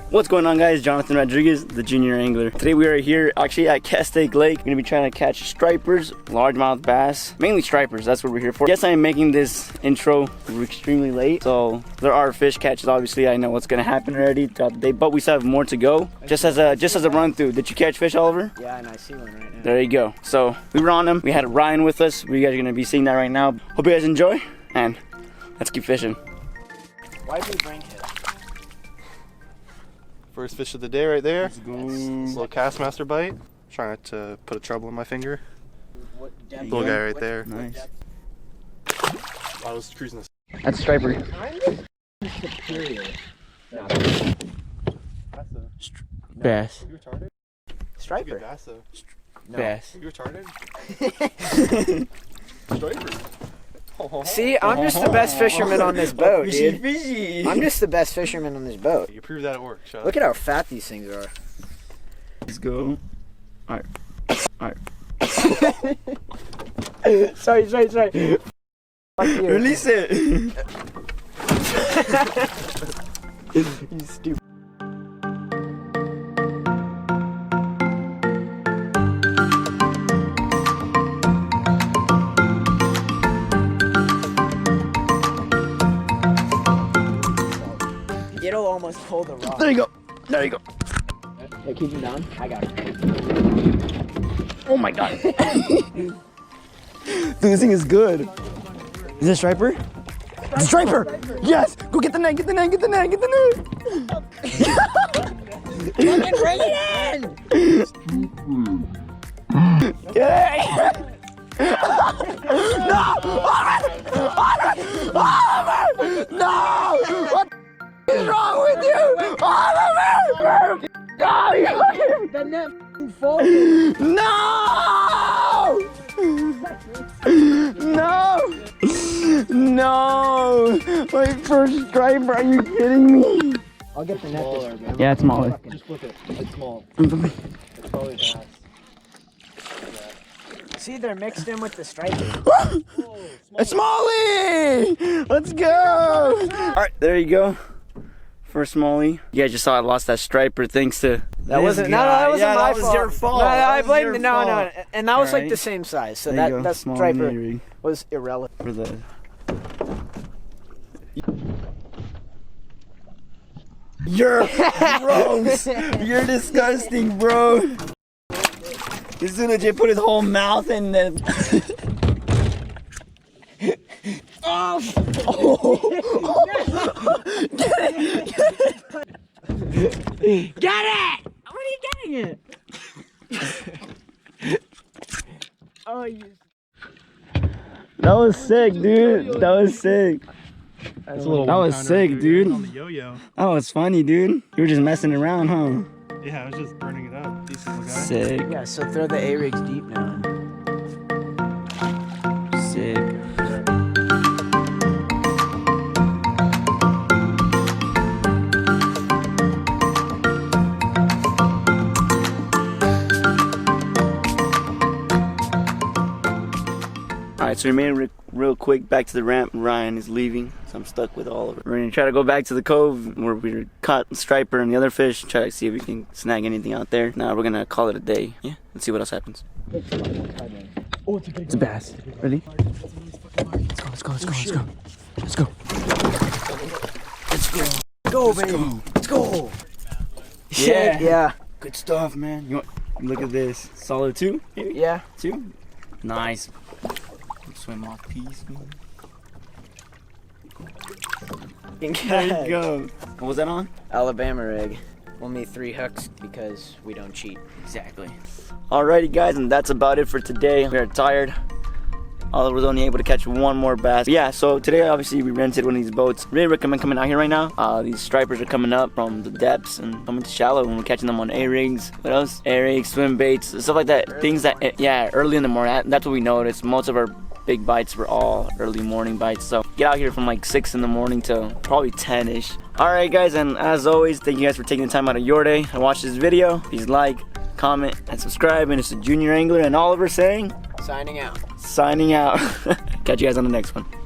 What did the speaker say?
What's going on, guys? Jonathan Rodriguez, the junior angler. Today we are here actually at Castaic Lake. We're gonna be trying to catch stripers, largemouth bass, mainly stripers. That's what we're here for. Yes, I am making this intro extremely late, so there are fish catches. Obviously, I know what's gonna happen already throughout the day, but we still have more to go. Just as a run through. Did you catch fish, Oliver? Yeah, and I see one right now. There you go. So we were on them. We had Ryan with us. You guys are gonna be seeing that right now. Hope you guys enjoy, and let's keep fishing. Why do you bring him? First fish of the day right there. Let's go. Little Castmaster bite. Trying not to put a trouble in my finger. Little guy right there. Nice. I was cruising this. That's striper. Superior. Bass. You retarded? Striper. Good bass though. No. Bass. You retarded? Striper. See, I'm just the best fisherman on this boat, dude. Fishy. I'm just the best fisherman on this boat. You proved that it works. Shut up. Look at how fat these things are. Let's go. Alright. Alright. Sorry. Fuck you. Release it. You stupid. It'll almost pull the rod. There you go. There you go. Hey, keep him down. I got it. Oh my god. Dude, this thing is good. Is it a striper? It's a striper! Yes! Go get the net, get the net, get the net, get the net! Fucking bring it in! Yeah! No! Oliver! No! What is wrong with you? Oliver! No! You The net folded. No! No! No! My first striper, are you kidding me? I'll get the net this time. Yeah, it's smaller. Just flip it. It's small. It's It's probably bass. See, they're mixed in with the striper. smallie! Let's go! Alright, there you go. For smallie. You guys just saw I lost that striper thanks to That wasn't my fault. That was your fault. No, I blamed no, and that was like Alright. the same size, so There you go. that Small striper mini rig was irrelevant. for the. You're gross. You're disgusting, bro. This dude legit put his whole mouth in the. Oh! Get it! Get it! What are you getting it? Oh, you. That was sick, dude. That was sick. That's a little That was sick, dude. On the yo-yo. That was funny, dude. You were just messing around, huh? Yeah, I was just burning it up. Decent little guy. Sick. Yeah, so throw the A-rigs deep now. Sick. Alright, so we made it real quick back to the ramp. Ryan is leaving, so I'm stuck with Oliver. We're gonna try to go back to the cove where we caught striper and the other fish, try to see if we can snag anything out there. Now we're gonna call it a day. Yeah, let's see what else happens. It's a bass. Ready? Let's go. Let's go. Go, baby. Let's go. Yeah. Yeah. Good stuff, man. You want, look at this. Solid 2? Maybe? Yeah. 2? Nice. Swim off piece, man. There you go. What was that on? Alabama rig. Only 3 hooks because we don't cheat. Exactly. Alrighty, guys, and that's about it for today. We are tired. Oliver was only able to catch one more bass. But yeah, so today obviously we rented one of these boats. Really recommend coming out here right now. These stripers are coming up from the depths and coming to shallow, and we're catching them on A-rigs. What else? A-rigs, swim baits, stuff like that. Things that, yeah, early in the morning. That's what we noticed. Most of our big bites were all early morning bites. So get out here from like 6 in the morning to probably 10-ish. Alright guys, and as always, thank you guys for taking the time out of your day to watch this video. Please like, comment, and subscribe. And it's the Junior Angler and Oliver saying, Signing out. signing out. Catch you guys on the next one.